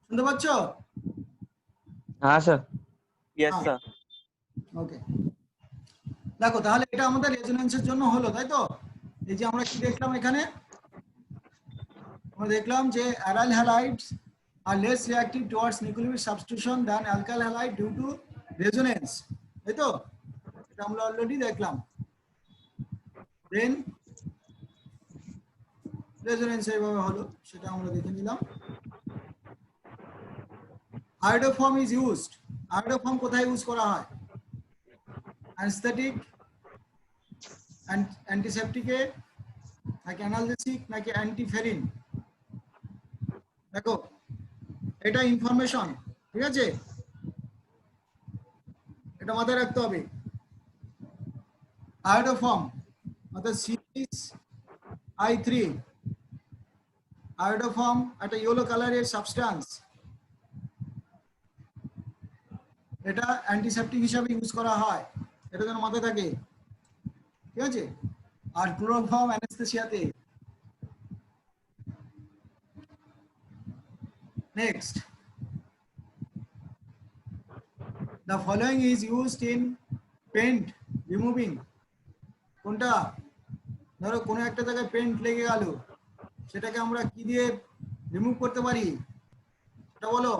শুনতে পাচ্ছ? হ্যাঁ স্যার। Yes, sir. ওকে, দেখো তাহলে এটা আমাদের রেজোনেন্সের জন্য হলো, তাই তো? এই যে আমরা কি দেখলাম এখানে, আমরা দেখলাম যে aryl halides are less reactive towards nucleophilic substitution than alkyl halide due to resonance, তাই তো? এটা আমরা অলরেডি দেখলাম। দেন রেজোনেন্স এইভাবে হলো, সেটা আমরা দেখে নিলাম। আয়োডোফর্ম ইজ ইউজড, আয়োডোফর্ম কোথায় ইউজ করা হয়? অ্যানেস্থেটিক, অ্যান্টিসেপটিকে, নাকি অ্যানালজেসিক, নাকি অ্যান্টিফেরিন? দেখো এটা ইনফরমেশন, ঠিক আছে? এটা মাথায় রাখতে হবে। আয়োডোফর্ম অর্থাৎ CH3, আয়োডোফর্ম একটা ইয়েলো কালারের সাবস্টেন্স, এটা অ্যান্টিসেপটিক হিসাবে ইউজ করা হয়, এটা যেন মাথায় থাকে, ঠিক আছে? আর ক্লোরোফর্ম অ্যানেস্থেসিয়াতে। Next, the following is used in paint removing. কোনটা? ধরো কোনো একটা জায়গায় পেন্ট লেগে গেল, সেটাকে আমরা কি দিয়ে রিমুভ করতে পারি সেটা বলো?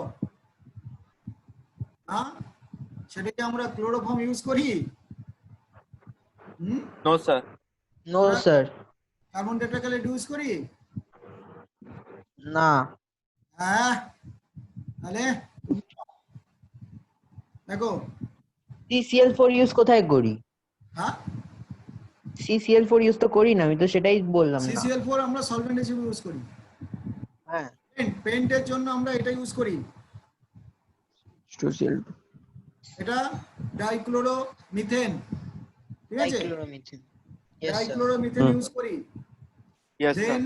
হ্যাঁ, সেটাকে আমরা ক্লোরোফর্ম ইউজ করি? No, sir. No sir. Carbon tetrachloride use করি? না। হ্যাঁ, তাহলে দেখো CCl4 ইউজ কোথায় করি? হ্যাঁ, CCl4 ইউজ তো করি না, আমি তো সেটাই বললাম না। CCl4 আমরা সলভেন্ট হিসেবে ইউজ করি। হ্যাঁ, পেন্টের জন্য আমরা এটা ইউজ করি, CCl2 এটা ডাইক্লোরো মিথেন, ঠিক আছে? Dichloromethane. Yes sir. Dichloro methane use করি। Yes, sir. দেন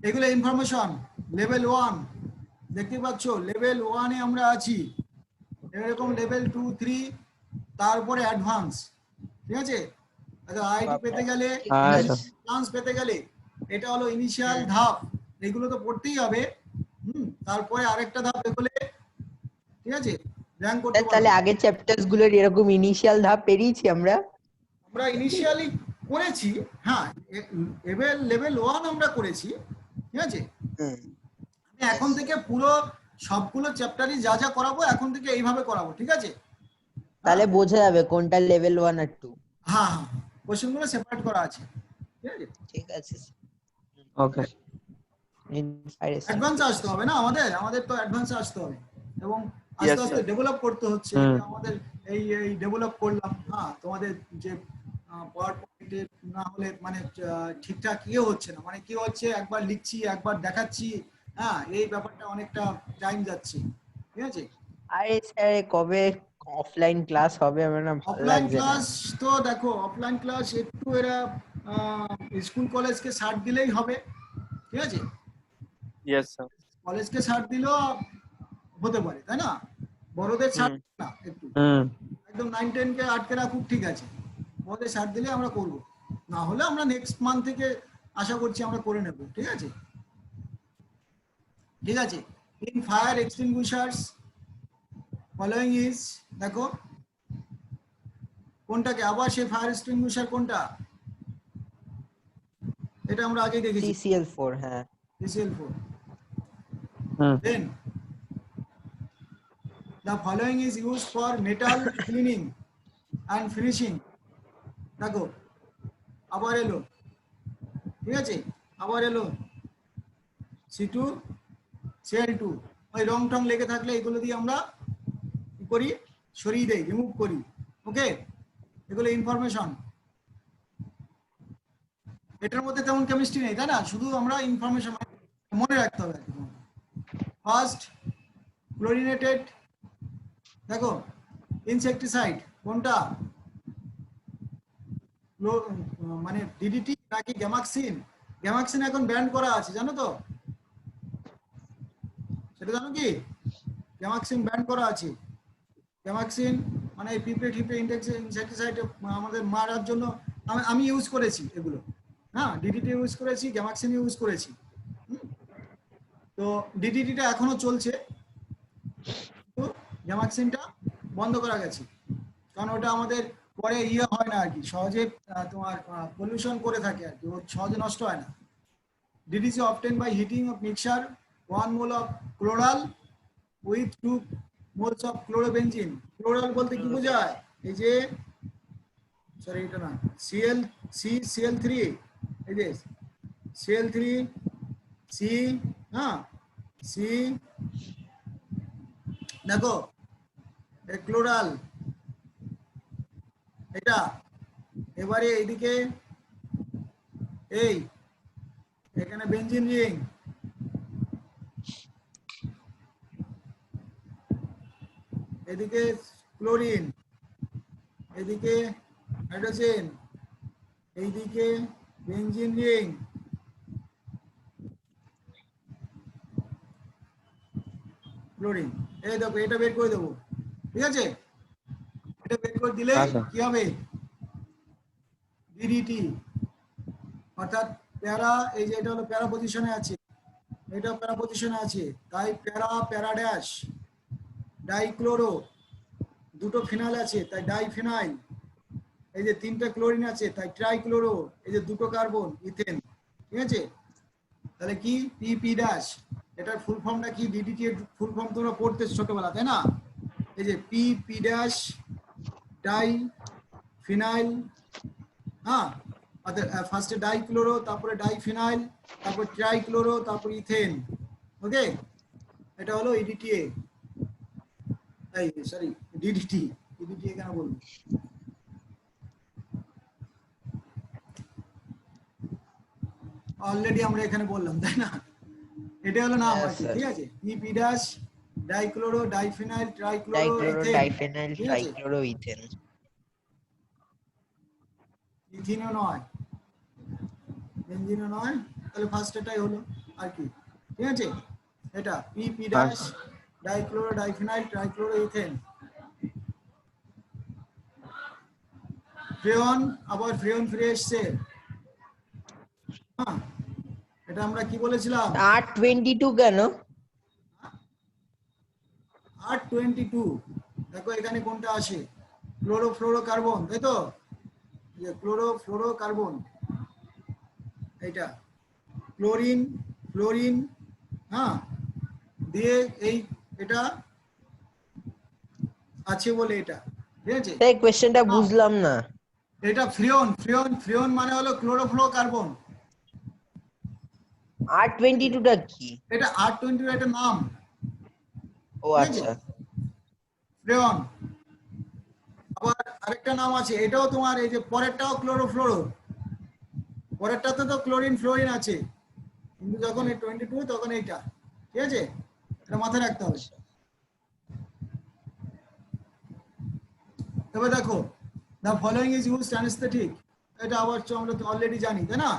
এগুলো ইনফরমেশন লেভেল 1 দেখতে পাচ্ছ, লেভেল 1 এ আমরা আছি, এরকম লেভেল 2 3 তারপরে অ্যাডভান্স, ঠিক আছে? আচ্ছা, আইটি পেতে গেলে, হ্যাঁ স্যার। চান্স পেতে গেলে এটা হলো ইনিশিয়াল ধাপ, এগুলো তো পড়তেই হবে। তারপরে আরেকটা ধাপ এগুলো, ঠিক আছে, র্যাঙ্ক করতে তাহলে পারবে। আগের চ্যাপ্টার্স গুলোর এরকম ইনিশিয়াল ধাপ পেরিয়েছি আমরা। আমরা ইনিশিয়ালি করেছি, হ্যাঁ, লেভেল 1 আমরা করেছি, ঠিক আছে? আমি এখন থেকে পুরো সবগুলো চ্যাপ্টারই যা যা করাবো এখন থেকে এইভাবে করাবো, ঠিক আছে? তাহলে বোঝা যাবে কোনটা লেভেল 1 আর 2। হ্যাঁ হ্যাঁ, কোশ্চেনগুলো সেপারেট করা আছে, ঠিক আছে? ঠিক আছে। ওকে। অ্যাডভান্স আসতে হবে না, আমাদের তো অ্যাডভান্স আসতে হবে, এবং Yes, আস্তে আস্তে sir. ডেভেলপ করতে হচ্ছে। আমাদের এই ডেভেলপ করলাম, হ্যাঁ, তোমাদের যে পাওয়ার পয়েন্টে না হলে মানে ঠিকঠাক ইয়ে হচ্ছে না, মানে কি হচ্ছে, একবার লিখছি একবার দেখাচ্ছি, হ্যাঁ, এই ব্যাপারটা অনেকটা টাইম যাচ্ছে, ঠিক আছে? আরে স্যার কবে অফলাইন ক্লাস হবে? আমার না ভালো অফলাইন লাগছে না। ক্লাস তো দেখো, অফলাইন ক্লাস একটু এরা স্কুল কলেজকে ছাড় দিলেই হবে, ঠিক আছে? Yes, sir. কলেজকে ছাড় দিলেও হতে পারে, তাই না? বড়দের ছাড় না, একটু একদম 9 10 কে আটকে রাখুক, ঠিক আছে? বড়দের ছাড় দিলে আমরা করব, না হলে আমরা নেক্সট মান্থ থেকে আশা করছি আমরা করে নেব, ঠিক আছে? ঠিক আছে। ইন ফায়ার এক্সটিংগুইশার্স ফলোইং ইজ, দেখো কোনটাকে আবার সেই ফায়ার এক্সটিংগুইশার কোনটা, এটা আমরা আগেই দেখেছি, CCl4। হ্যাঁ, CCl4। Then the following is used for metal cleaning and finishing. দেখো আবার এলো, ঠিক আছে? আবার এলো C2 Cl2, ওই রং টং লেগে থাকলে এগুলো দিয়ে আমরা কি করি, সরিয়ে দেই, রিমুভ করি, ওকে? এগুলো ইনফরমেশন, এটার মধ্যে তেমন কেমিস্ট্রি নেই, তাই না? শুধু আমরা ইনফরমেশন মনে রাখতে হবে। ফার্স্ট ক্লোরিনেটেড, দেখো ইনসেক্টিসাইড কোনটা, মানে ডিডিটি নাকি গ্যামাক্সিন? গ্যামাক্সিন এখন ব্যান করা আছে, জানো তো? সেটা জানো কি? গ্যামাক্সিন ব্যান করা আছে। গ্যামাক্সিন মানে পিঁপড়ে ঠিপড়ে ইনসেক্টিসাইড আমাদের মারার জন্য আমি ইউজ করেছি এগুলো, হ্যাঁ, ডিডিটি ইউজ করেছি, গ্যামাক্সিন ইউজ করেছি। তো ডিডিটিটা এখনো চলছে, কিন্তু গ্যামাক্সিনটা বন্ধ করা গেছে, কারণ ওটা আমাদের পরে ইয়ে হয় না আর কি, সহজে তোমার পলিউশন করে থাকে আর কি, ও সহজে নষ্ট হয় না। DDT obtained by heating of mixture 1 mole of chloral with 2 moles of chlorobenzene. Chloral বলতে কি বোঝায়? এই যে সরি এটা না, Cl3, এই যে Cl3 C, হ্যাঁ C, দেখো এই ক্লোরাল এটা, এবারে এইদিকে এই এখানে বেনজিন রিং, এদিকে ক্লোরিন, এদিকে হাইড্রোজেন, এইদিকে বেনজিন রিং, ক্লোরিন, এই দেখো এটা বের করে দেবো, ঠিক আছে? এটা বের করে দিলে কি হবে? ডিডিটি, অর্থাৎ প্যারা, এই যে এটা হলো প্যারা পজিশনে আছে, এটা প্যারা পজিশনে আছে, তাই প্যারা প্যারা ড্যাশ ডাইক্লোরো, দুটো ফিনাইল আছে তাই ডাইফিনাইল, এই যে তিনটা ক্লোরিন আছে তাই ট্রাইক্লোরো, এই যে দুটো কার্বন ইথেন, ঠিক আছে? তাহলে কি পিপি ড্যাশ, এটার ফুল ফর্মটা কি? ডিডিটি এর ফুল ফর্ম তোমরা পড়তে ছোটবেলা, তাই না? এই যে পিপি ড্যাশ ডাই ফিনাইল, হ্যাঁ, অর্থাৎ ফার্স্টে ডাইক্লোরো, তারপরে ডাইফিনাইল, তারপর ট্রাইক্লোরো, তারপর ইথেন, ওকে? এটা হলো ইডিটিএ, এই সরি ডিডিটি, ডিডিটিএ কেন বলবো? অলরেডি আমরা এখানে বললাম, তাই না? এটা হলো নাম আর কি, ঠিক আছে? PP dash dichloro diphenyl trichloro dichloro ethane, diphenyl trichloro ethane, ইথিনও নয়, বেনজিনও নয়, তাহলে ফার্স্ট এটাই হলো আর কি, ঠিক আছে? এটা PP dash dichloro diphenyl trichloro ethane. Freon, আবার ফ্রেয়ন ফিরে এসছে, হ্যাঁ, এটা আমরা কি বলেছিলাম? R22 কেন? R22, দেখো এখানে কোনটা আসে? ক্লোরোফ্লোরোকার্বন, তাই তো? যে ক্লোরোফ্লোরোকার্বন, এইটা ক্লোরিন ফ্লোরিন, হ্যাঁ, দিয়ে এই এটা আছে বলে এটা, ঠিক আছে? এই কোশ্চেনটা বুঝলাম না। এটা ফ্রিয়ন, ফ্রিয়ন, ফ্রিয়ন মানে হলো ক্লোরোফ্লোরোকার্বন। R22 টা কি? এটা R22 একটা নাম, ও আচ্ছা, ফ্রিয়ন। আবার আরেকটা নাম আছে, এটাও তোমার এই যে পরেরটাও ক্লোরোফ্লোরো, পরেরটাতে তো ক্লোরিন ফ্লোরিন আছে, কিন্তু যখন এই 22 তখন এইটা, ঠিক আছে? এটা মাথায় রাখতে হবে। তবে দেখো the following is used anesthetic, এটা আবার আমরা তো অলরেডি জানি, তাই না?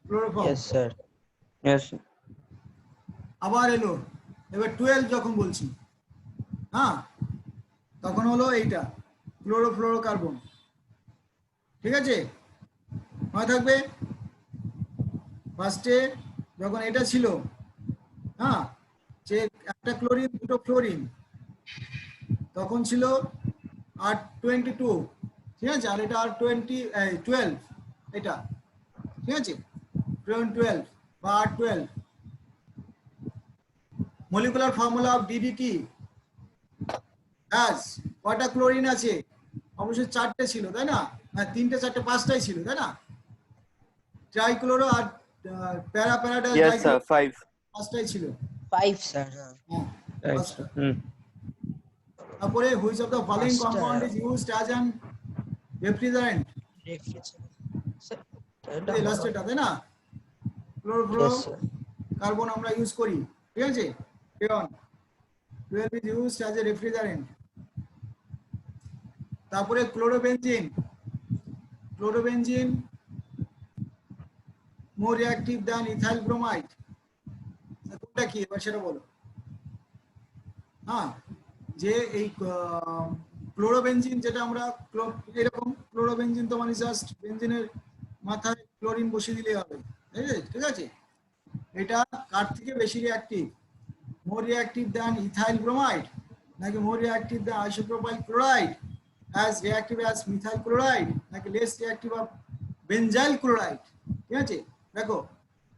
ক্লোরোফর্ম। Yes sir, Yes. আবার এলো, এবার 12 যখন বলছি, হ্যাঁ, তখন হলো এইটা ক্লোরোফ্লোরোকার্বন, ঠিক আছে? মনে থাকবে ফার্স্টে যখন এটা ছিল, হ্যাঁ, যে একটা ক্লোরিন দুটো ফ্লোরিন, তখন ছিল R22, ঠিক আছে? আর এটা R12, এটা, ঠিক আছে? 12 বা R12। Molecular formula of DDT as, কয়টা ক্লোরিন আছে? অবশ্যই 4টে ছিল, তাই না? হ্যাঁ, 3টে 4টে 5টাই ছিল, তাই না? ট্রাইক্লোরো আর প্যারা প্যারাডাইল Yes, sir. 5. 5টাই ছিল, 5 স্যার। হ্যাঁ, Right. 5টা। তারপরে হুইচ অফ দ্য ফলোইং পাঁচটা। Compound is used as an refrigerant, এই লাস্টেটা, তাই না? ক্লোরোফ্লোরো কার্বন আমরা ইউজ করি, ঠিক আছে? ফ্রিয়ন 12 is used as a refrigerant। তারপরে chlorobenzene, chlorobenzene more reactive than ethyl bromide, কোনটা কি এবার সেটা বলো? হ্যাঁ, যে এই ক্লোরোবেনজিন যেটা আমরা এরকম ক্লোরোবেনজিন তো মানে জাস্ট বেনজিনের মাথায় ক্লোরিন বসিয়ে দিলেই হবে, ঠিক আছে? এটা কার থেকে বেশি reactive, more reactive than ethyl bromide নাকি more reactive than isopropyl chloride, as reactive as methyl chloride নাকি less reactive of benzyl chloride. ঠিক আছে, দেখো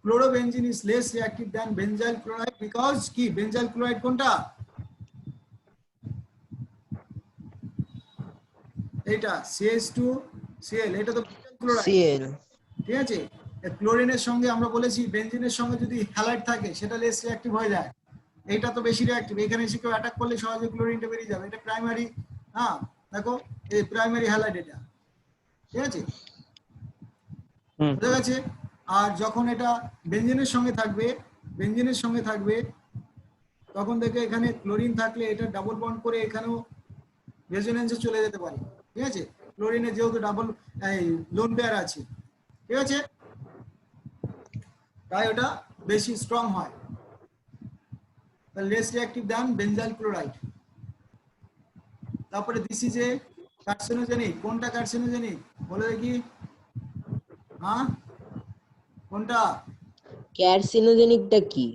chlorobenzene is less reactive than benzyl chloride because কি বেনজাইল ক্লোরাইড কোনটা, এইটা CH2Cl, এটা তো বেনজাইল ক্লোরাইড। Cl. ঠিক আছে, ক্লোরিনের সঙ্গে আমরা বলেছি বেনজিনের সঙ্গে যদি হ্যালাইড থাকে সেটা লেস রিঅ্যাক্টিভ হয়ে যায়, এইটা তো বেশি রিঅ্যাক্টিভ, এখানে এসে কেউ অ্যাটাক করলে সহজে ক্লোরিনটা বেরিয়ে যাবে, এটা প্রাইমারি। হ্যাঁ দেখো এই প্রাইমারি হ্যালাইড এটা। ঠিক আছে, বুঝা গেছে। আর যখন এটা বেনজিনের সঙ্গে থাকবে তখন দেখে এখানে ক্লোরিন থাকলে এটা ডাবল বন্ড করে এখানেও রেজোনেন্সে চলে যেতে পারে। ঠিক আছে, ক্লোরিনের যেহেতু ডাবল লোন পেয়ার আছে, ঠিক আছে, তাই ওটা বেশি স্ট্রং হয়, less reactive than benzyl chloride. তারপরে দিস ইজ এ কার্সিনোজেনিক, কোনটা কার্সিনোজেনিক বলে দেখি, হ্যাঁ কোনটা কার্সিনোজেনিকটা কি?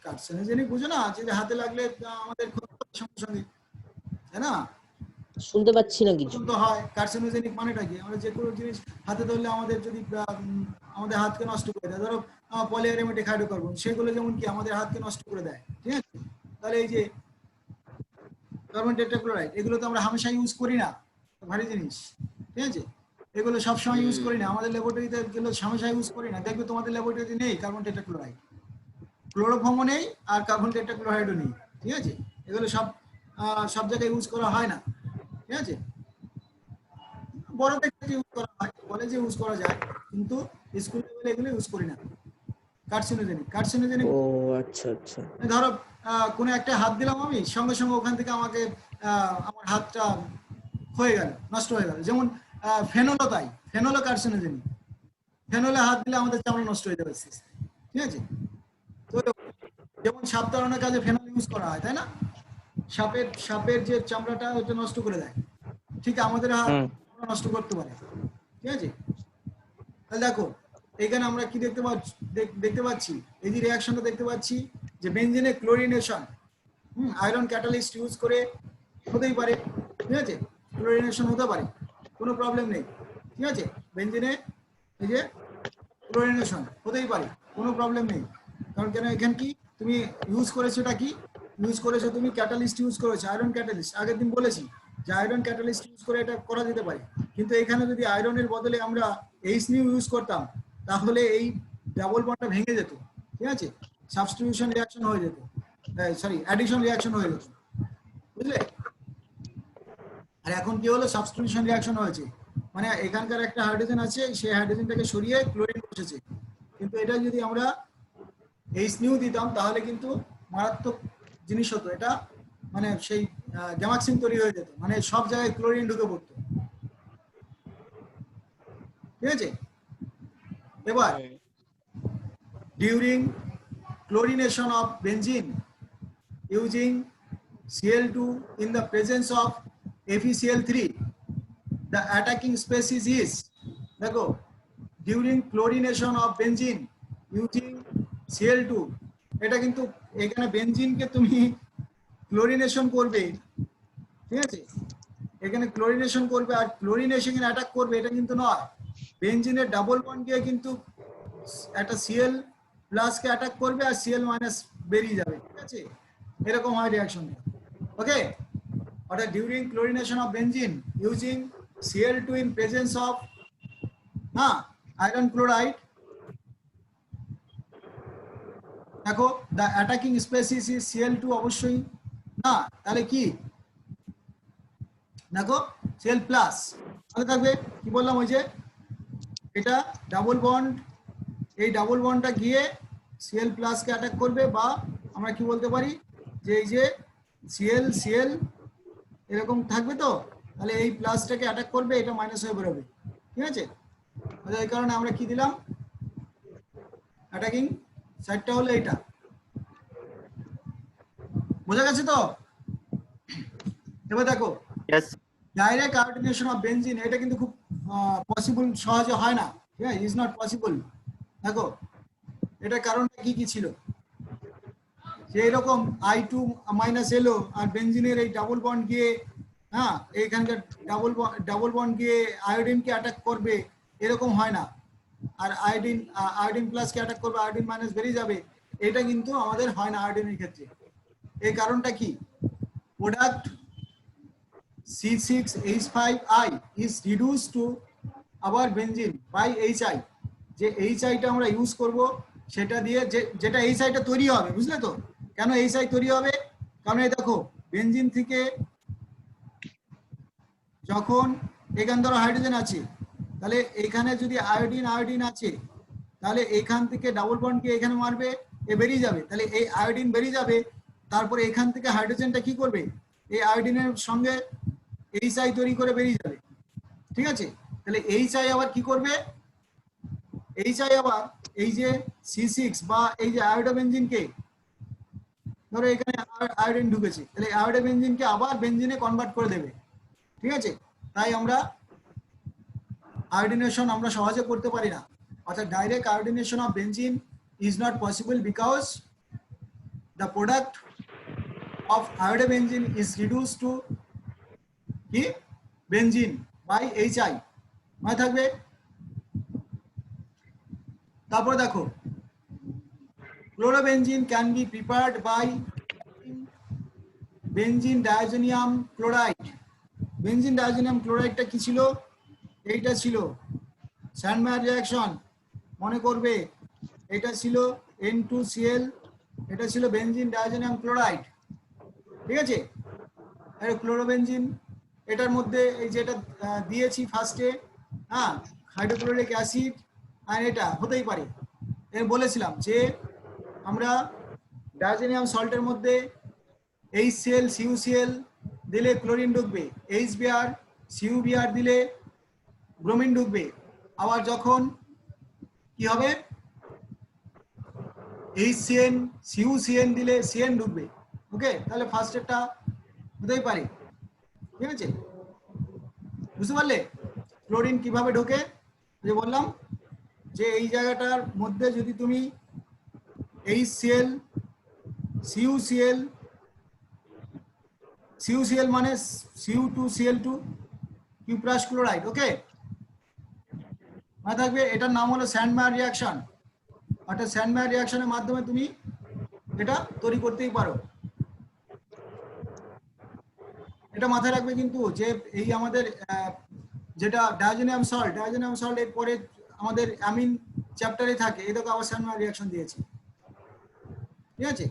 কার্সিনোজেনিক বুঝো না, যে হাতে লাগলে আমাদের সঙ্গে সঙ্গে, তাই না, শুনতে পাচ্ছি না কিছু। তো হয়। কার্সিনোজেনিক মানেটা কি, আমরা যে কোনো জিনিস হাতে ধরলে আমাদের যদি আমাদের হাতকে নষ্ট করে দেয়, ধরো পলিঅ্যারোমেটিক হাইড্রোকার্বন, সেগুলো যেমন কি আমাদের হাতকে নষ্ট করে দেয়। ঠিক আছে, তাহলে এই যে কার্বন টেট্রাক্লোরাইড এগুলো তো আমরা হামেশা ইউজ করি না, ভারী জিনিস। ঠিক আছে, এগুলো সবসময় ইউজ করি না, আমাদের ল্যাবরেটরিতে এগুলো হামেশা ইউজ করি না। দেখবে তোমাদের ল্যাবরেটরিতে নেই কার্বন টেট্রাক্লোরাইড, ক্লোরোফর্মও নেই আর কার্বন টেট্রাক্লোরাইডও নেই। ঠিক আছে, এগুলো সব জায়গায় ইউজ করা হয় না। ঠিক আছে, বড়দের ক্ষেত্রে ইউজ করা হয়, কলেজে ইউজ করা যায়, কিন্তু স্কুল লেভেলে এগুলো ইউজ করি না। কার্সিনোজেনিক ও আচ্ছা আচ্ছা। ধরো কোনো একটা হাত দিলাম আমি, সঙ্গে সঙ্গে ওখান থেকে আমাকে আমার হাতটা হয়ে গেল, নষ্ট হয়ে গেল। যেমন ফেনলও তাই, ফেনলও কার্সিনোজেনিক, ফেনলে হাত দিলে আমাদের চামড়া নষ্ট হয়ে যাবে। ঠিক আছে, তো যেমন সাপ তাড়ানোর কাজে ফেনল ইউজ করা হয়, তাই না, সাপের যে চামড়াটা ওটা নষ্ট করে দেয়, ঠিক আমাদের হাত নষ্ট করতে পারে। ঠিক আছে, তাহলে দেখো এখানে আমরা কি দেখতে পাচ্ছি, এই যে রিঅ্যাকশনটা দেখতে পাচ্ছি যে বেনজিনে ক্লোরিনেশন আয়রন ক্যাটালিস্ট ইউজ করে হতেই পারে। ঠিক আছে, ক্লোরিনেশন হতে পারে, কোনো প্রবলেম নেই। ঠিক আছে, বেনজিনে এই যে ক্লোরিনেশন হতেই পারে, কোনো প্রবলেম নেই। কারণ কেন, এখানে কি তুমি ইউজ করেছো, এটা কি ইউজ করেছো, তুমি ক্যাটালিস্ট ইউজ করেছো, আয়রন ক্যাটালিস্ট। আগের দিন বলেছি যে আয়রন ক্যাটালিস্ট ইউজ করে এটা করা যেতে পারে, কিন্তু এখানে যদি আয়রনের বদলে আমরা HNO ইউজ করতাম তাহলে এই ডাবল বন্ডটা ভেঙে যেত। ঠিক আছে, সাবস্টিটিউশন রিঅ্যাকশন হয়ে যেত, সরি অ্যাডিশন রিঅ্যাকশন হয়ে যেত, বুঝলে। আর এখন কি হলো, সাবস্টিটিউশন রিঅ্যাকশন হয়েছে, মানে এখানকার একটা হাইড্রোজেন আছে, সেই হাইড্রোজেনটাকে সরিয়ে ক্লোরিন বসেছে, কিন্তু এটা যদি আমরা HNO দিতাম তাহলে কিন্তু মারাত্মক জিনিস হতো, এটা মানে সেই গ্যামাক্সিন তৈরি হয়ে যেত, মানে সব জায়গায় ক্লোরিন ঢুকে পড়তো। ঠিক আছে, এবার during chlorination of benzene using Cl2 in the presence of FeCl3, the attacking species is, দেখো during chlorination of benzene using Cl2, এটা কিন্তু এখানে বেনজিনকে তুমি ক্লোরিনেশন করবে, ঠিক আছে, এখানে ক্লোরিনেশন করবে আর ক্লোরিনেশন অ্যাটাক করবে, এটা কিন্তু নয়। বেনজিনের ডাবল বন্ড দিয়ে কিন্তু একটা Cl প্লাসকে অ্যাটাক করবে আর Cl মাইনাস বেরিয়ে যাবে। ঠিক আছে, এরকম হয় রিঅ্যাকশনটা। ওকে, অর্থাৎ during chlorination of benzene using Cl2 in presence of iron chloride, দেখো the attacking species is Cl2 অবশ্যই না, তাহলে কি দেখো Cl প্লাস তাহলে থাকবে, কি বললাম ওই যে এটা ডাবল বন্ড, এই ডাবল বন্ডটা গিয়ে Cl প্লাসকে অ্যাটাক করবে, বা আমরা কি বলতে পারি যে এই যে Cl এরকম থাকবে, তো তাহলে এই প্লাসটাকে অ্যাটাক করবে, এটা মাইনাস হয়ে বেরোবে। ঠিক আছে, এই কারণে আমরা কি দিলাম, অ্যাটাকিং সাইডটা হলো এটা। বোঝা গেছে তো? এবার দেখো Yes. Direct iodination of benzene, এটা কিন্তু খুব পসিবল, সহজে হয় না। ঠিক আছে, ইজ নট পসিবল। দেখো এটার কারণটা কি কি ছিল? যে এরকম I2 মাইনাস এলো আর বেনজিনের এই ডাবল বন্ড গিয়ে, হ্যাঁ, এইখানকার ডাবল বন্ড গিয়ে আয়োডিনকে অ্যাটাক করবে, এরকম হয় না। আর আয়োডিন প্লাসকে অ্যাটাক করবে, আয়োডিন মাইনাস বেরিয়ে যাবে, এটা কিন্তু আমাদের হয় না আয়োডিনের ক্ষেত্রে। এই কারণটা কি? Product C6H5I is reduced to our benzene by HI। যে HI-টা আমরা ইউজ করব সেটা দিয়ে যেটা HI-টা তৈরি হবে, বুঝলে তো? কেন HI তৈরি হবে? কারণ এই দেখো বেনজিন থেকে যখন এখান ধরো হাইড্রোজেন আছে, তাহলে এখানে যদি আয়োডিন আছে, তাহলে এখান থেকে ডাবল বন্ডকে এখানে মারবে, এ বেরিয়ে যাবে, তাহলে এই আয়োডিন বেরিয়ে যাবে, তারপরে এখান থেকে হাইড্রোজেনটা কি করবে, এই আয়োডিনের সঙ্গে HI তৈরি করে বেরিয়ে যাবে, ঠিক আছে? তাহলে HI আবার কি করবে, HI আবার এই যে C6 বা এই যে আয়োডোবেনজিনকে, ধরো এখানে আয়োডিন ঢুকেছে, তাহলে আয়োডোবেনজিনকে আবার বেনজিনে কনভার্ট করে দেবে, ঠিক আছে? তাই আমরা আয়োডিনেশন আমরা সহজে করতে পারি না, অর্থাৎ direct iodination of benzene is not possible because the product of iodobenzene is reduce to কি বেনজিন বাই HI, মনে থাকবে? তারপর দেখো chlorobenzene can be prepared by benzene diazonium chloride. Benzene diazonium ক্লোরাইডটা কি ছিল? এইটা ছিল স্যান্ডমায়ার রিঅ্যাকশন, মনে করবে, এটা ছিল N2Cl, এটা ছিল বেনজিন ডাইজোনিয়াম ক্লোরাইড, ঠিক আছে? আর ক্লোরোবেনজিন এটার মধ্যে এই যেটা দিয়েছি ফার্স্টে, হ্যাঁ, হাইড্রোক্লোরিক অ্যাসিড, আর এটা হতেই পারে। এর বলেছিলাম যে আমরা ডাইজোনিয়াম সল্টের মধ্যে HCl CuCl দিলে ক্লোরিন ঢুকবে, HBr CuBr দিলে ব্রোমিন ঢুকবে, আবার যখন কি হবে HCN CuCN দিলে CN ঢুকবে, ওকে? তাহলে ফার্স্টেরটা হতেই পারে, ঠিক আছে? বুঝতে পারলে ক্লোরিন কিভাবে ঢোকে? যে বললাম যে এই জায়গাটার মধ্যে যদি তুমি HCl CuCl মানে Cu2Cl2 কিউপ্রাস ক্লোরাইড, ওকে? মনে থাকবে এটার নাম হলো স্যান্ডমায়ার রিঅ্যাকশন, অর্থাৎ স্যান্ডমায়ার রিঅ্যাকশনের মাধ্যমে তুমি এটা তৈরি করতেই পারো। এটা মাথায় রাখবে কিন্তু যে এই আমাদের যেটা ডাইজোনিয়াম সল্ট এর পরে আমাদের অ্যামিন চ্যাপ্টারে থাকে, এই দেখো আবার স্যান্ডমায়ার রিঅ্যাকশন দিয়েছি, ঠিক আছে?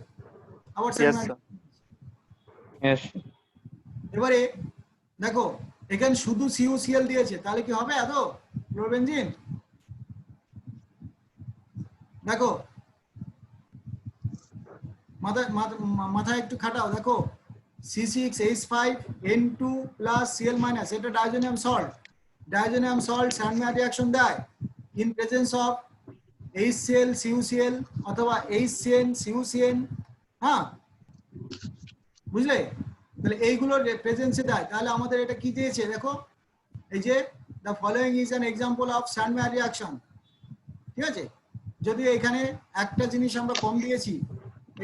আবার স্যান্ডমায়ার। এবারে দেখো এখানে শুধু CuCl দিয়েছে, তাহলে কি হবে এত ক্লোরোবেনজিন? দেখো মাথায় একটু খাটাও, দেখো C6H5N2 plus Cl minus, এটা ডাইজোনিয়াম সল্ট স্যান্ডমায়ার রিঅ্যাকশন দেয় in presence of HCl CuCl অথবা HCN CuCN, হ্যাঁ, বুঝলে? তাহলে এইগুলোর প্রেজেন্সে দেয়, তাহলে আমাদের এটা কি দিয়েছে দেখো, এই যে the following is an example of Sandmeyer reaction, ঠিক আছে? যদিও এখানে একটা জিনিস আমরা কম দিয়েছি,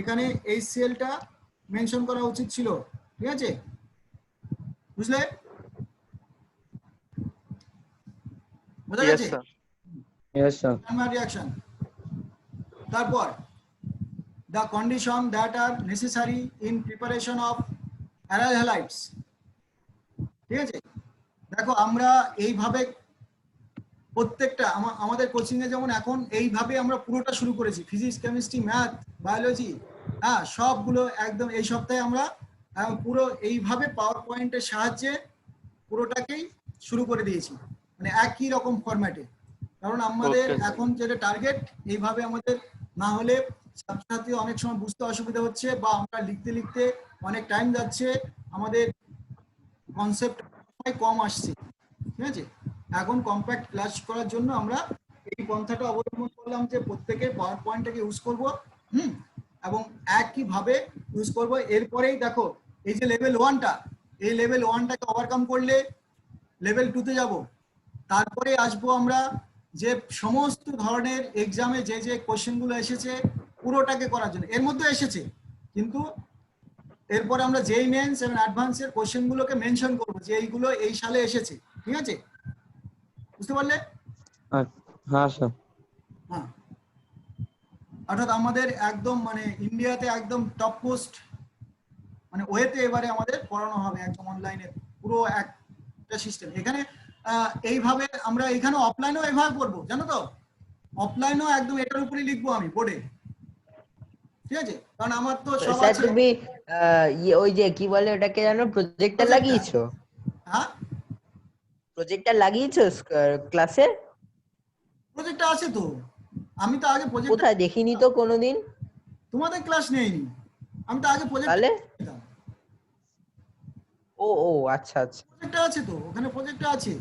এখানে HCl-টা মেনশন করা উচিত ছিল, ঠিক আছে? বুঝলে? বোঝা গেছে? Yes, sir. স্যান্ডমায়ার রিঅ্যাকশন। তারপর the condition that are necessary in preparation of aryl halides, ঠিক আছে? দেখো আমরা এইভাবে প্রত্যেকটা আমাদের কোচিং এ যেমন এখন এইভাবে আমরা পুরোটা শুরু করেছি, ফিজিক্স কেমিস্ট্রি ম্যাথ বায়োলজি, হ্যাঁ, সবগুলো একদম এই সপ্তাহে আমরা পুরো এইভাবে পাওয়ার পয়েন্টের সাহায্যে পুরোটাকেই শুরু করে দিয়েছি, মানে একই রকম ফরম্যাটে। কারণ আমাদের এখন যেটা টার্গেট, এইভাবে আমাদের না হলে ছাত্রছাত্রী অনেক সময় বুঝতে অসুবিধা হচ্ছে, বা আমরা লিখতে লিখতে অনেক টাইম যাচ্ছে, আমাদের কনসেপ্ট কম আসছে, ঠিক আছে? এখন কম্প্যাক্ট ক্লাস করার জন্য আমরা এই পন্থাটা অবলম্বন করলাম যে প্রত্যেকে পাওয়ার পয়েন্টটাকে ইউজ করব, এবং একইভাবে ইউজ করব। এরপরেই দেখো এই যে লেভেল 1টা, এই লেভেল 1টাকে ওভারকাম করলে লেভেল 2তে যাব, তারপরে আসবো আমরা যে সমস্ত ধরনের এক্সামে যে যে কোশ্চেনগুলো এসেছে পুরোটাকে করার জন্য, এর মধ্যে এসেছে, কিন্তু এরপরে আমরা যেই মেন্স এবং অ্যাডভান্সের কোশ্চেনগুলোকে মেনশন করবো যে এইগুলো এই সালে এসেছে, ঠিক আছে? বুঝতে পারলে? হ্যাঁ স্যার। হ্যাঁ, অর্থাৎ আমাদের একদম মানে ইন্ডিয়াতে একদম টপ মোস্ট মানে ওয়েতে এবারে আমাদের পড়ানো হবে একদম অনলাইনে, পুরো একটা সিস্টেম। এখানে এইভাবে আমরা এখানে অফলাইনেও এভাবে পড়বো, জানো তো? অফলাইনেও একদম এটার উপরেই লিখবো আমি বোর্ডে, ঠিক আছে? কারণ আমার তো সব স্যার আছে। তুমি ওই যে কি বলে ওটাকে জানো, প্রজেক্টর Projector। লাগিয়েছো? হ্যাঁ, প্রজেক্টর লাগিয়েছো ক্লাসে? প্রজেক্টটা আছে তো। আমি তো আগে প্রজেক্ট, কোথায় দেখিনি তো কোনোদিন। তোমাদের ক্লাস নেইনি, আমি তো আগে প্রজেক্ট তাহলে ও ও আচ্ছা আচ্ছা। প্রজেক্টটা আছে তো, ওখানে প্রজেক্টটা আছে।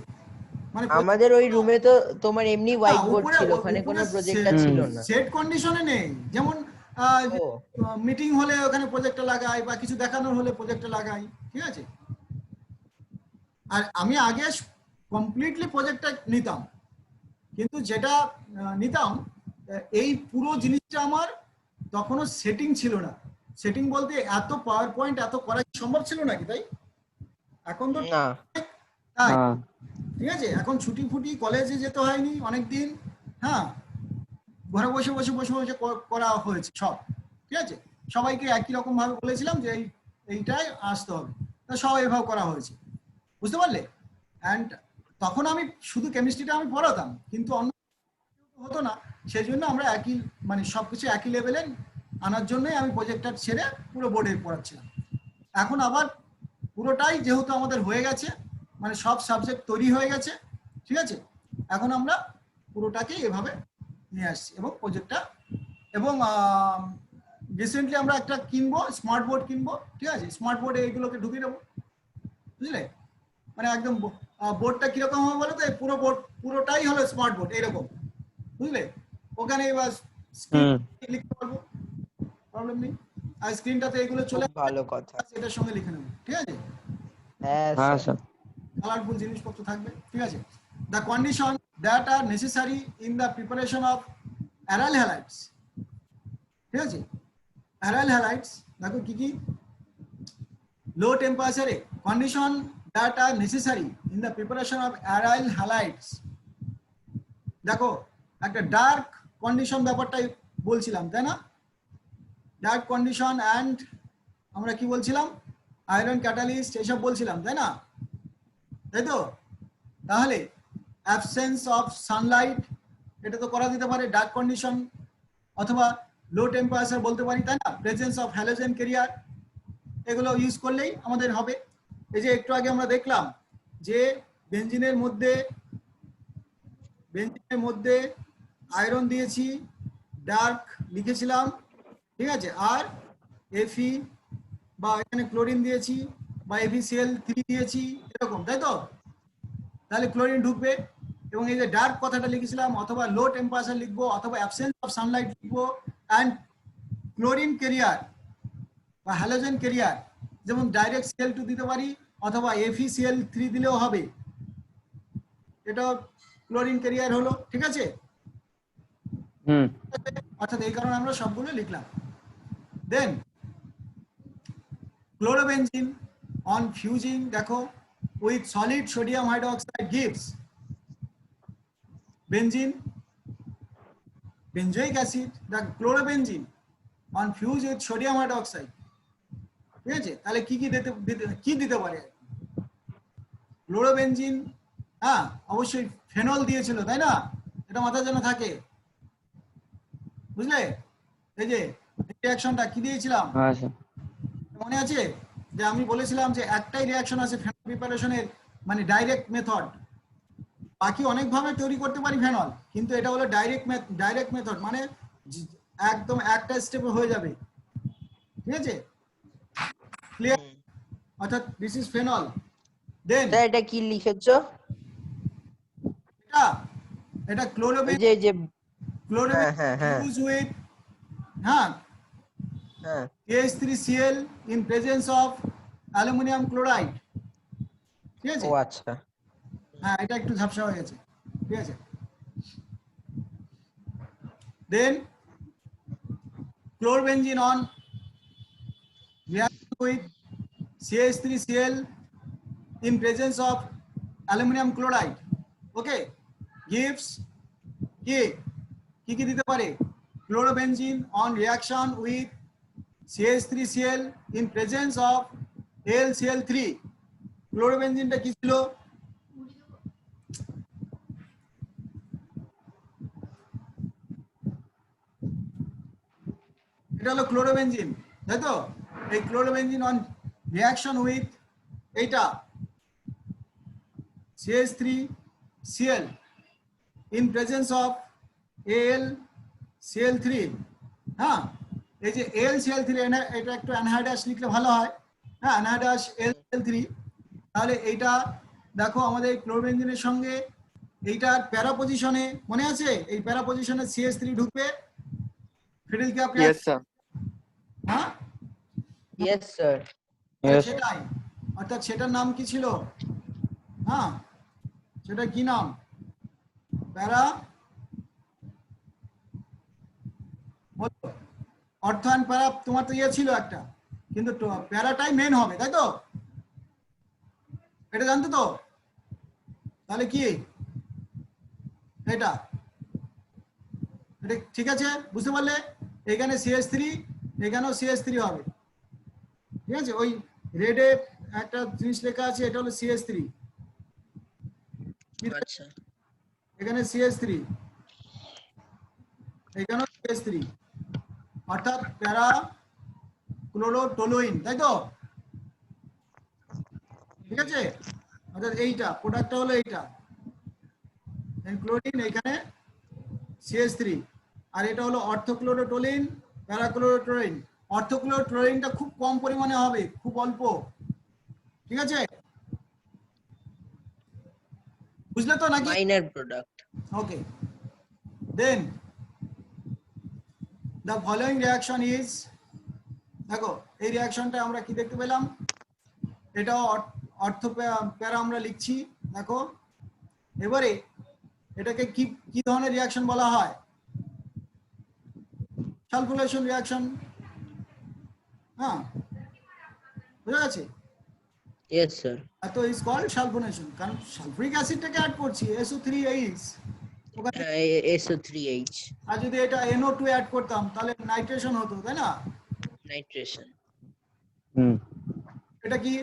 মানে আমাদের ওই রুমে তো তোমার এমনি হোয়াইট বোর্ড উপরে- ছিল, ওখানে কোনো উপরে প্রজেক্টর ছিল না। সেট কন্ডিশনে নেই, যেমন ও মিটিং হলে ওখানে প্রজেক্টটা লাগাই বা কিছু দেখানোর হলে প্রজেক্টটা লাগাই, ঠিক আছে? আর আমি আগে কমপ্লিটলি প্রজেক্টটা নিতাম, কিন্তু যেটা নিতাম এই পুরো জিনিসটা আমার তখনও সেটিং ছিল না। সেটিং বলতে এত পাওয়ার পয়েন্ট এত করা সম্ভব ছিল নাকি, তাই? এখন তো না তাই, হ্যাঁ ঠিক আছে? এখন ছুটি ফুটি কলেজে যেতে হয়নি অনেকদিন, হ্যাঁ, ঘরে বসে বসে বসে বসে করা হয়েছে সব, ঠিক আছে? সবাইকে একই রকম ভাবে বলেছিলাম যে এইটাই আসতে হবে, তা সব এইভাবে করা হয়েছে, বুঝতে পারলে? অ্যান্ড তখন আমি শুধু কেমিস্ট্রিটা আমি পড়াতাম, কিন্তু অন্য হতো না, সেই জন্য আমরা একই মানে সবকিছু একই লেভেলে আনার জন্যই আমি প্রজেক্টটা ছেড়ে পুরো বোর্ডে পড়াচ্ছিলাম। এখন আবার পুরোটাই যেহেতু আমাদের হয়ে গেছে, মানে সব সাবজেক্ট তৈরি হয়ে গেছে, ঠিক আছে? এখন আমরা পুরোটাকে এভাবে নিয়ে আসছি এবং প্রজেক্টটা, এবং রিসেন্টলি আমরা একটা কিনবো, স্মার্ট বোর্ড কিনবো, ঠিক আছে? স্মার্ট বোর্ডে এইগুলোকে ঢুকিয়ে দেবো, বুঝলে? মানে একদম বোর্ডটা কিরকম হবে বলো তো, পুরো বোর্ড পুরোটাই হলো স্মার্ট বোর্ড এরকম, বুঝলে? ওখানে এবার স্ক্রিন লিখতে পারবো, প্রবলেম নেই। আর স্ক্রিনটাতে এগুলো চলে খুব ভালো কথা। এটার সঙ্গে লিখে নেবো, ঠিক আছে? হ্যাঁ হ্যাঁ স্যার। স্যার। কালারফুল জিনিসপত্র থাকবে, ঠিক আছে? The condition that are necessary in the preparation of aryl halides, ঠিক আছে? অ্যারাইল হ্যালাইডস দেখো কি কি, লো টেম্পারেচারে condition that are necessary in the preparation of aryl halides. দেখো একটা ডার্ক কন্ডিশন ব্যাপারটাই বলছিলাম, তাই না? ডার্ক কন্ডিশন অ্যান্ড আমরা কি বলছিলাম, আয়রন ক্যাটালিস্ট এসব বলছিলাম, তাই না? তাই তো? তাহলে অ্যাবসেন্স অফ সানলাইট, এটা তো করা দিতে পারে ডার্ক কন্ডিশন, অথবা লো টেম্পারেচার বলতে পারি, তাই না? প্রেজেন্স অফ হ্যালোজেন ক্যারিয়ার, এগুলো ইউজ করলেই আমাদের হবে। এই যে একটু আগে আমরা দেখলাম যে বেঞ্জিনের মধ্যে আয়রন দিয়েছি, ডার্ক লিখেছিলাম, ঠিক আছে? আর এফি বা এখানে ক্লোরিন দিয়েছি বা FeCl3 দিয়েছি, এরকম, তাই তো? তাহলে ক্লোরিন ঢুকবে, এবং এই যে ডার্ক কথাটা লিখেছিলাম, অথবা লো টেম্পারেচার লিখবো, অথবা অ্যাবসেন্স অফ সানলাইট লিখবো, অ্যান্ড ক্লোরিন ক্যারিয়ার বা হ্যালোজেন ক্যারিয়ার, যেমন ডাইরেক্ট Cl2 দিতে পারি অথবা FeCl3 দিলেও হবে, এটা ক্লোরিন ক্যারিয়ার হলো, ঠিক আছে? অর্থাৎ এই কারণে আমরা সবগুলো লিখলাম। দেন ক্লোরোবেনজিন অন ফিউজিং, দেখো, with solid sodium hydroxide gives benzene, benzoic acid, the chlorobenzene on fuse with sodium hydroxide, ঠিক আছে? তাহলে কি কি দিতে পারে ক্লোরোবেনজিন? হ্যাঁ, অবশ্যই ফেনল দিয়েছিল, তাই না? এটা মাথায় যেন থাকে, বুঝলে? এই যে রিঅ্যাকশনটা কি দিয়েছিলাম হ্যাঁ স্যার। মনে আছে যে আমি বলেছিলাম যে একটাই রিঅ্যাকশন আছে ফেনল প্রিপারেশনের, মানে ডাইরেক্ট মেথড, বাকি অনেক ভাবে তৈরি করতে পারি ফেনল, কিন্তু এটা হলো ডাইরেক্ট মেথড, মানে একদম একটা স্টেপে হয়ে যাবে, ঠিক আছে? ক্লিয়ার? অর্থাৎ this is phenol. Then sir এটা কি লিখেছো? এটা এই ক্লোরোবেন, যে হ্যাঁ ইউজ উইথ, হ্যাঁ, হ্যাঁ CH3Cl in presence of aluminium chloride, ঠিক আছে? ও আচ্ছা। হ্যাঁ, এটা একটু ঝাপসা হয়ে গেছে, ঠিক আছে? Then chlorobenzene on reaction with CH3Cl in presence of aluminum chloride, okay, gives কি দিতে পারে? Chlorobenzene on reaction with CH3Cl in presence of AlCl3. ক্লোরোবেনজিনটা কি ছিল? এটা হলো ক্লোরোবেনজিন, তাই তো? এই ক্লোরোবেনজিন অন রিঅ্যাকশন উইথ এইটা CH3Cl in presence of AlCl3, হ্যাঁ, এই যে AlCl3 এটা একটু অ্যানহাইড্রাস লিখলে ভালো হয়, হ্যাঁ, অ্যানহাইড্রাস AlCl3। তাহলে এইটা দেখো আমাদের ক্লোরোবেনজিনের সঙ্গে এইটার প্যারা পজিশনে মনে আছে, এই প্যারা পজিশনে CH3 ঢুকবে, ফিডিল কি আপনি? Yes, sir. হ্যাঁ, Yes, sir. Yes. সেটাই, অর্থাৎ সেটার নাম কি ছিল? হ্যাঁ, সেটা কি নাম? প্যারা, অর্থায়ন প্যারা, তোমার তো ইয়ে ছিল একটা, কিন্তু প্যারাটাই মেন হবে, তাই তো? এটা জানতো তো? তাহলে কি এটা ঠিক আছে, বুঝতে পারলে? এখানে CH3, এখানেও CH3 হবে, ঠিক আছে? ওই রেডে একটা জিনিস লেখা আছে, এটা হলো CH3, আচ্ছা, এখানে CH3, এখানেও CH3, অর্থাৎ প্যারা ক্লোরোটোলুইন, তাই তো? ঠিক আছে, অর্থাৎ এইটা প্রোডাক্টটা হলো এইটা ক্লোরিন, এখানে CH3, আর এটা হলো অর্থোক্লোরোটোলিন, প্যারাক্লোরোটোলিন। অর্থোক্লোরোটোলিনটা খুব কম পরিমাণে হবে, খুব অল্প, ঠিক আছে? বুঝলে তো নাকি? minor product. Okay, then the following reaction is, দেখো এই রিঅ্যাকশনটা আমরা কি দেখতে পেলাম, এটাও অর্থ প্যারা আমরা লিখছি, দেখো। এবারে এটাকে কি কি ধরনের রিঅ্যাকশন বলা হয়? সালফুলেশন রিঅ্যাকশন, হ্যাঁ, বুঝা গেছে? Yes, sir. তো ইজ কল্ড সালফোনেশন, কারণ সালফুরিক অ্যাসিডটাকে অ্যাড করছি, SO3H ওখানে, SO3H. আর যদি এটা NO2 অ্যাড করতাম তাহলে নাইট্রেশন হতো, তাই না? Nitration. এটা কি?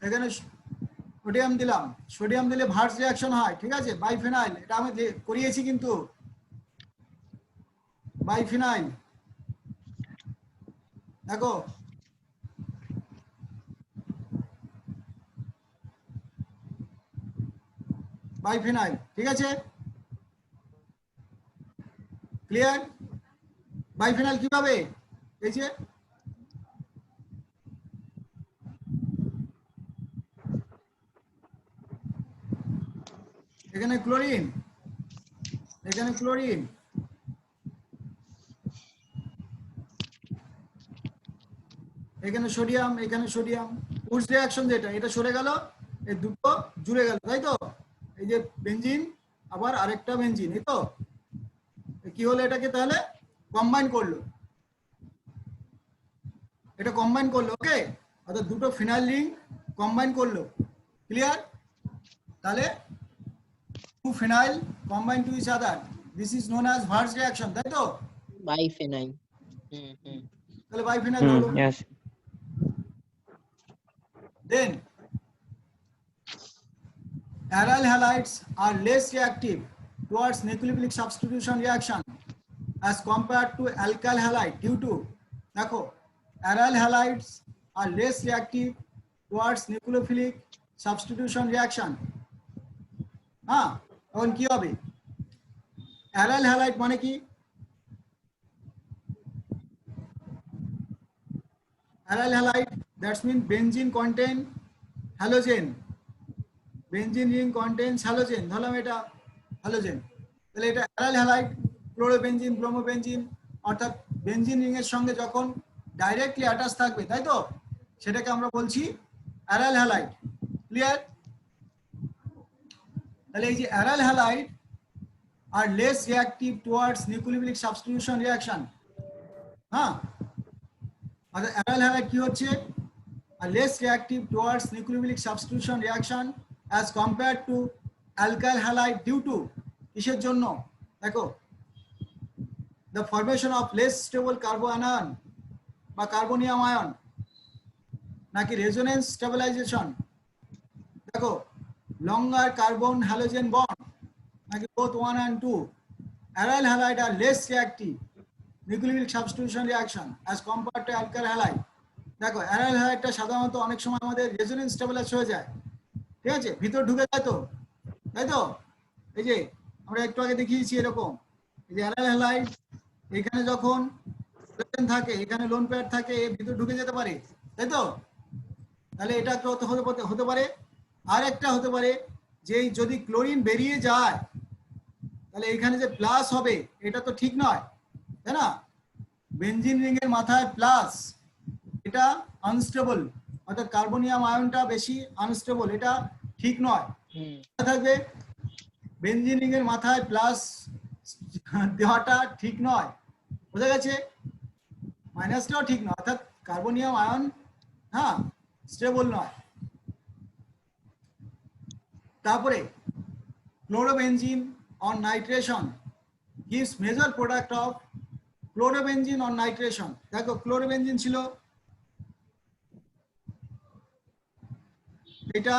এখানে সোডিয়াম দিলাম, সোডিয়াম দিলে ভার্স রিঅ্যাকশন হয়, ঠিক আছে? বাইফেনাইল, এটা আমি করিয়েছি কিন্তু, বাইফেনাইল, দেখো বাইফেনাইল, ঠিক আছে? ক্লিয়ার? বাইফেনাইল কিভাবে? এই যে এখানে ক্লোরিন, এখানে ক্লোরিন, এখানে সোডিয়াম, এখানে সোডিয়াম, উডস রিঅ্যাকশন যেটা, এটা সরে গেল, এই দুটো জুড়ে গেল, তাই তো? এই যে বেনজিন আবার আরেকটা বেনজিন, এই তো কি হলো, এটাকে তাহলে কম্বাইন করলো, এটা কম্বাইন করলো, ওকে, অর্থাৎ দুটো ফিনাইল রিং কম্বাইন করলো, ক্লিয়ার? তাহলে two phenyl combine to each other, this is known as Var's reaction, তাই তো? Biphenyl. তাহলে বাইফেনাইল হলো। Yes. Then aryl halides are less reactive towards nucleophilic substitution reaction as compared to alkyl halide due to, দেখো aryl halides are less reactive towards nucleophilic substitution reaction, হ্যাঁ, তখন কি হবে? aryl halide মানে কি? aryl halide, that's mean benzene contain halogen, benzene ring contains halogen, ধরলাম এটা halogen, তাহলে এটা aryl halide, ক্লোরোবেনজিন, ব্রোমোবেনজিন, অর্থাৎ বেনজিন রিং এর সঙ্গে যখন ডাইরেক্টলি অ্যাটাচ থাকবে, তাই তো, সেটাকে আমরা বলছি aryl halide, ক্লিয়ার? তাহলে এই যে aryl halide are less reactive towards nucleophilic substitution reaction. হ্যাঁ, আর অ্যারাইল হ্যালাইড কি হচ্ছে, are less reactive towards nucleophilic substitution reaction as compared to alkyl halide due to কিসের জন্য, দেখো, the formation of less stable carbanion বা carbonium ion, নাকি resonance stabilisation, দেখো, longer carbon halogen bond, নাকি both 1 and 2. Aryl halide are less reactive nucleophilic substitution reaction as compared to alkyl halide. দেখো aryl হ্যালাইডটা সাধারণত অনেক সময় আমাদের রেজোনেন্স স্টেবিলাইজ হয়ে যায়, ঠিক আছে, ভিতর ঢুকে যায়, তো তাই তো, এই যে আমরা একটু আগে দেখিয়েছি এরকম, এই যে অ্যারাইল হ্যালাইড এখানে যখন থাকে, এখানে লোন পেয়ার থাকে, ভিতর ঢুকে যেতে পারে, তাই তো, তাহলে এটা হতে পারে। আর একটা হতে পারে যে যদি ক্লোরিন বেরিয়ে যায় তাহলে এখানে যে প্লাস হবে এটা তো ঠিক নয়, তাই না, বেনজিন রিং এর মাথায় প্লাস, এটা আনস্টেবল, অর্থাৎ কার্বনিয়াম আয়নটা বেশি আনস্টেবল, এটা ঠিক নয়, থাকবে বেনজিন রিং এর মাথায় প্লাস দেওয়াটা ঠিক নয়, বোঝা গেছে, মাইনাসটাও ঠিক নয়, অর্থাৎ কার্বনিয়াম আয়ন হ্যাঁ স্টেবল নয়। তারপরে chlorobenzene on nitration gives major product of chlorobenzene on nitration. দেখো ক্লোরোবেনজিন ছিল, এটা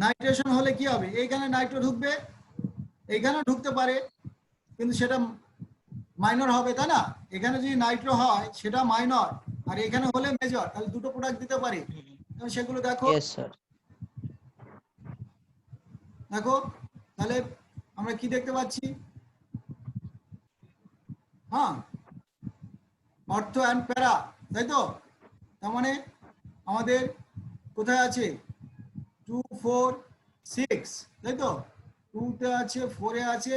নাইট্রেশন হলে কি হবে, এইখানে নাইট্রো ঢুকবে, এইখানেও ঢুকতে পারে, কিন্তু সেটা মাইনর হবে, তাই না, এখানে যদি নাইট্রো হয় সেটা মাইনর, আর এখানে হলে মেজর, তাহলে দুটো প্রোডাক্ট দিতে পারে, সেগুলো দেখো। Yes, sir. দেখো তাহলে আমরা কি দেখতে পাচ্ছি, হ্যাঁ, অর্থ অ্যান্ড প্যারা, তাই তো, তার মানে আমাদের কোথায় আছে 2 4 6, তাই তো, 2 তে আছে, 4 এ আছে,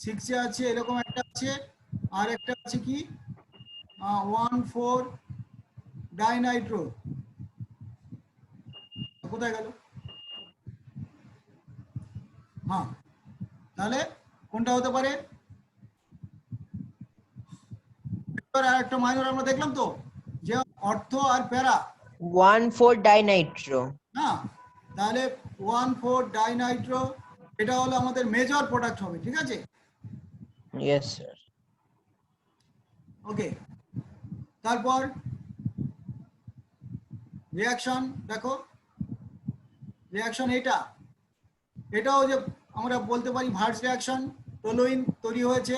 6 এ আছে, এরকম একটা আছে, আর একটা আছে কি 1 4 ডাইনাইট্রো, কোথায় গেল, হ্যাঁ, তাহলে কোনটা হতে পারে, আর একটা মাইনর আমরা দেখলাম তো, যে অর্থ আর প্যারা, 1,4-dinitro. হ্যাঁ, তাহলে 1 4 ডাইনাইট্রো এটা হলো আমাদের মেজর প্রোডাক্ট হবে, ঠিক আছে, Yes, sir. ওকে। তারপর রিঅ্যাকশন, দেখো রিঅ্যাকশন এটাও যে আমরা বলতে পারি ভার্স রিঅ্যাকশন, টোলুইন তৈরি হয়েছে,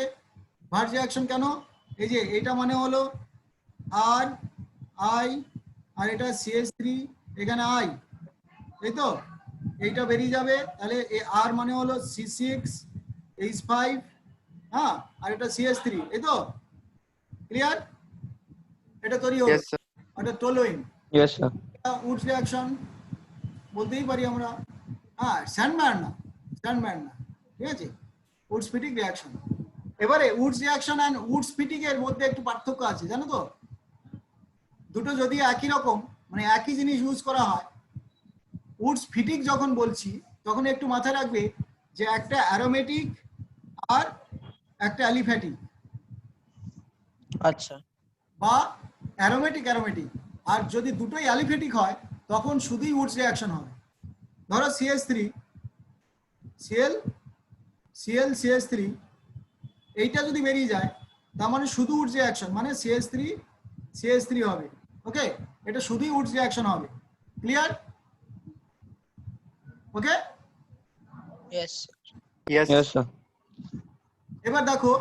ভার্স রিঅ্যাকশন কেন, এই যে এটা মানে হলো আর আই, আর এটা CH3, এখানে আই, এই তো, এইটা বেরিয়ে যাবে, তাহলে আর মানে হলো C6H5, হ্যাঁ, আর এটা CH3, এই তো, ক্লিয়ার, এটা তৈরি হলো, Yes, sir. এটা toluene, Yes, sir. Wurtz reaction বলতেই পারি আমরা, হ্যাঁ, স্যান্ডম্যান না, ঠিক আছে, উডস ফিটিক রিঅ্যাকশন। এবারে Wurtz reaction and Wurtz Fittig এর মধ্যে একটু পার্থক্য আছে, জানো তো, দুটো যদি একই রকম মানে একই জিনিস ইউজ করা হয়, উডস ফিটিক যখন বলছি তখন একটু মাথায় রাখবে যে একটা অ্যারোমেটিক আর একটা অ্যালিফ্যাটিক, আচ্ছা, বা অ্যারোমেটিক, আর যদি দুটোই অ্যালিফ্যাটিক হয় তখন শুধুই উডস রিঅ্যাকশন হবে। ধরো CH3 CH3 এইটা যদি বেরিয়ে যায় তার মানে শুধু উডস রিঅ্যাকশন, মানে CH3 হবে, ওকে, এটা শুধুই উডস রিঅ্যাকশন হবে, ক্লিয়ার, ওকে। yes. Yes. Yes, sir. এবার দেখো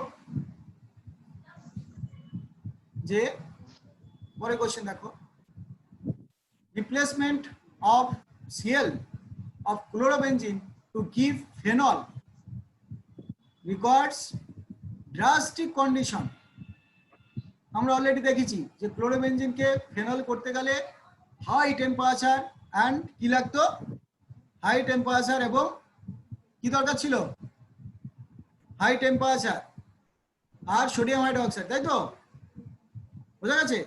যে পরে কোশ্চেন দেখো, replacement of Cl of chlorobenzene to give phenol requires drastic condition. আমরা অলরেডি দেখেছি যে ক্লোরোবেনজিনকে ফেনল করতে গেলে হাই টেম্পারেচার অ্যান্ড কি লাগতো, হাই টেম্পারেচার এবং কি দরকার ছিল, হাই টেম্পারেচার আর সোডিয়াম হাইড্রোক্সাইড, তাই তো, বোঝা গেছে।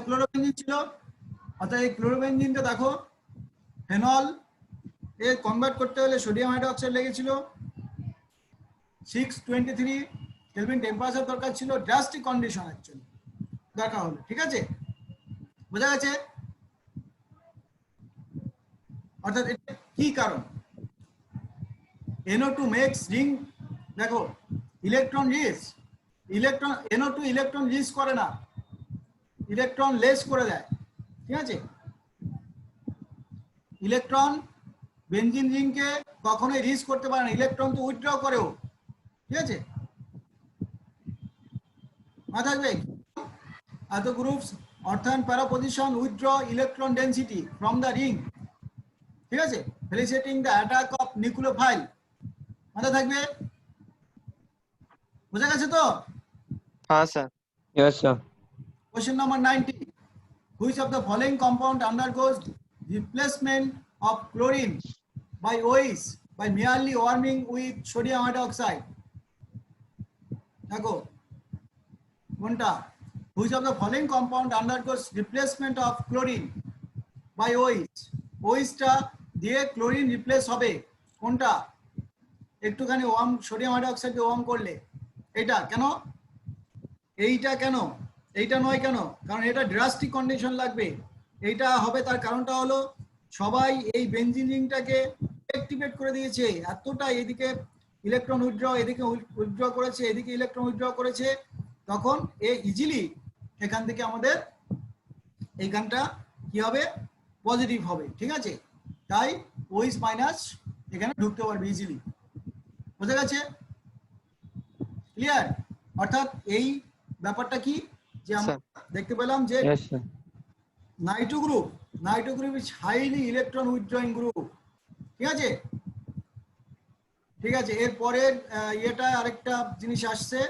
ক্লোরোবেনজিন ছিল, অর্থাৎ এই ক্লোরোবেনজিনটা দেখো ফেনল এ কনভার্ট করতে হলে সোডিয়াম হাইড্রোক্সাইড লেগেছিল, 623 কেলভিন টেম্পারেচার দরকার ছিল, ড্রাস্টিক কন্ডিশন অ্যাকচুয়ালি দরকার হলো। ঠিক আছে, বোঝা গেছে? অর্থাৎ এটা কি কারণ? NO2 makes ring, দেখো electron release, electron NO2 electron release করে না, ইলেকট্রন লেস করে দেয়। ঠিক আছে, ইলেকট্রন বেনজিন রিংকে কখনোই রিলিজ করতে পারে না, ইলেকট্রন তো উইথড্র করেও। ঠিক আছে, মনে থাকবে এত গ্রুপস অর্থায়ন প্যারা position withdraw electron density from the ring. ঠিক আছে, ফেলিসিটিং দ্য অ্যাটাক অফ নিউক্লিওফাইল, মাথায় থাকবে। বোঝা গেছে তো? हाँ sir. Yes, sir. Question number 90. Which of the following compound undergoes replacement of chlorine by OH by merely warming with sodium hydroxide? দেখো কোনটা? Which of the following compound undergoes replacement of chlorine by OH? OH টা দিয়ে chlorine replace হবে, কোনটা? একটুখানি worm sodium হাইড্রোক্সাইডকে worm করলে। এটা কেন? এইটা কেন? এইটা নয় কেন? কারণ এটা ড্রাস্টিক কন্ডিশন লাগবে। এইটা হবে তার কারণটা হলো সবাই এই বেনজিন রিংটাকে অ্যাক্টিভেট করে দিয়েছে, এতটা এদিকে ইলেকট্রন উইথড্র, এদিকে উইথড্র করেছে, এদিকে ইলেকট্রন উইথড্র করেছে, তখন এ ইজিলি এখান থেকে আমাদের এইখানটা কি হবে? পজিটিভ হবে। ঠিক আছে, তাই OH মাইনাস এখানে ঢুকতে পারবে ইজিলি। বোঝা গেছে? ক্লিয়ার? অর্থাৎ এই ব্যাপারটা কি যে আমরা দেখতে পেলাম যে Yes, sir. Nitro group is highly electron withdrawing group. ঠিক আছে, ঠিক আছে, এর পরের ইয়েটা আরেকটা জিনিস আসছে।